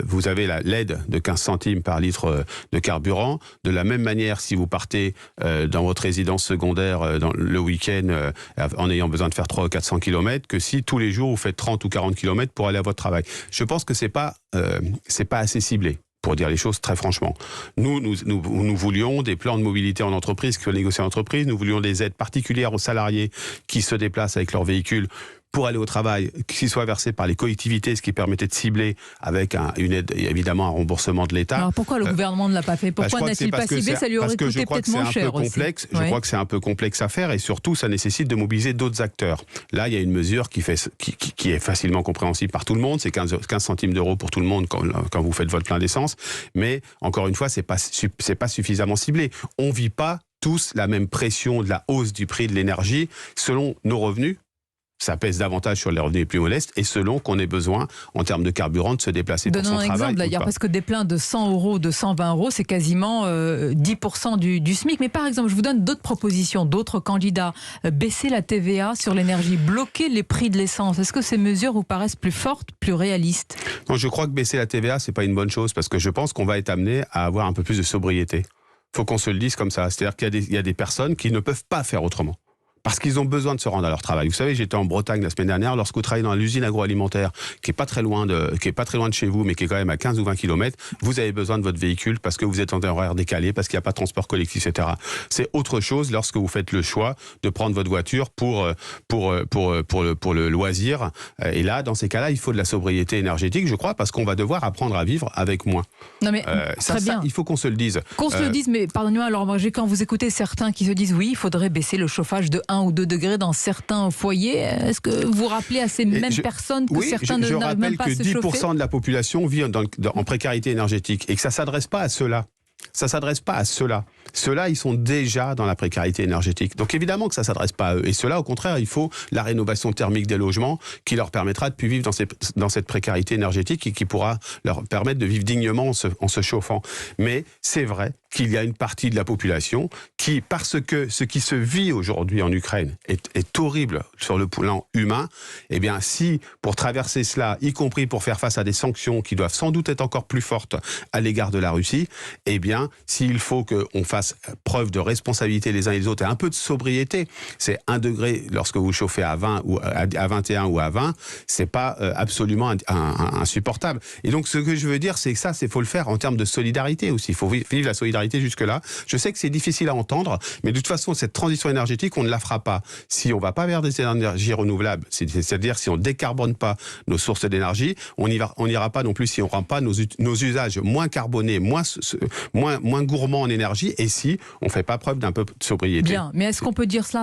vous avez l'aide de 15 centimes par litre de carburant. De la même manière, si vous partez dans votre résidence secondaire le week-end en ayant besoin de faire 300 ou 400 km, que si tous les jours vous faites 30 ou 40 km pour aller à votre travail. Je pense que c'est pas assez ciblé. Pour dire les choses très franchement. Nous voulions des plans de mobilité en entreprise qui soient négociés en entreprise. Nous voulions des aides particulières aux salariés qui se déplacent avec leur véhicule pour aller au travail, qui soient versés par les collectivités, ce qui permettait de cibler avec une aide, évidemment un remboursement de l'État. Alors pourquoi le gouvernement ne l'a pas fait? Pourquoi n'a-t-il pas ciblé? Ça lui aurait coûté peut-être moins cher aussi. Je crois que c'est un peu complexe à faire et surtout ça nécessite de mobiliser d'autres acteurs. Là, il y a une mesure qui est facilement compréhensible par tout le monde, c'est 15 centimes d'euros pour tout le monde quand vous faites votre plein d'essence, mais encore une fois, c'est pas suffisamment ciblé. On vit pas tous la même pression de la hausse du prix de l'énergie selon nos revenus. Ça pèse davantage sur les revenus les plus modestes et selon qu'on ait besoin, en termes de carburant, de se déplacer pour son travail. Donnons un exemple d'ailleurs, parce que des pleins de 100 euros, de 120 euros, c'est quasiment 10% du SMIC. Mais par exemple, je vous donne d'autres propositions, d'autres candidats. Baisser la TVA sur l'énergie, bloquer les prix de l'essence. Est-ce que ces mesures vous paraissent plus fortes, plus réalistes? Non, je crois que baisser la TVA, c'est pas une bonne chose, parce que je pense qu'on va être amené à avoir un peu plus de sobriété. Faut qu'on se le dise comme ça. C'est-à-dire qu'il y a des personnes qui ne peuvent pas faire autrement. Parce qu'ils ont besoin de se rendre à leur travail. Vous savez, j'étais en Bretagne la semaine dernière, lorsque vous travaillez dans l'usine agroalimentaire, qui est pas très loin de chez vous, mais qui est quand même à 15 ou 20 km, vous avez besoin de votre véhicule parce que vous êtes en horaire décalé, parce qu'il n'y a pas de transport collectif, etc. C'est autre chose lorsque vous faites le choix de prendre votre voiture pour le loisir. Et là, dans ces cas-là, il faut de la sobriété énergétique, je crois, parce qu'on va devoir apprendre à vivre avec moins. Non mais très bien. Ça, il faut qu'on se le dise. Qu'on se le dise, mais pardonnez-moi, alors moi, quand vous écoutez certains qui se disent oui, il faudrait baisser le chauffage de 1 ou 2 degrés dans certains foyers. Est-ce que vous rappelez à ces mêmes personnes que certains n'arrivent même pas à se chauffer? Je rappelle que 10% de la population vit en précarité énergétique et que ça ne s'adresse pas à ceux-là. Ça ne s'adresse pas à ceux-là. Ceux-là, ils sont déjà dans la précarité énergétique. Donc évidemment que ça ne s'adresse pas à eux. Et ceux-là, au contraire, il faut la rénovation thermique des logements qui leur permettra de plus vivre dans cette précarité énergétique et qui pourra leur permettre de vivre dignement en se chauffant. Mais c'est vrai qu'il y a une partie de la population qui, parce que ce qui se vit aujourd'hui en Ukraine est horrible sur le plan humain, eh bien si, pour traverser cela, y compris pour faire face à des sanctions qui doivent sans doute être encore plus fortes à l'égard de la Russie, eh bien, s'il faut qu'on fasse preuve de responsabilité les uns et les autres et un peu de sobriété, c'est 1 degré lorsque vous chauffez à 20 ou à 21 ou à 20, c'est pas absolument insupportable. Et donc, ce que je veux dire, c'est que il faut le faire en termes de solidarité aussi. Il faut vivre la solidarité jusque-là. Je sais que c'est difficile à entendre, mais de toute façon, cette transition énergétique, on ne la fera pas si on ne va pas vers des énergies renouvelables, c'est-à-dire si on ne décarbone pas nos sources d'énergie, on n'ira pas non plus si on ne rend pas nos usages moins carbonés, moins gourmands en énergie, et si on ne fait pas preuve d'un peu de sobriété. Bien, mais est-ce qu'on peut dire cela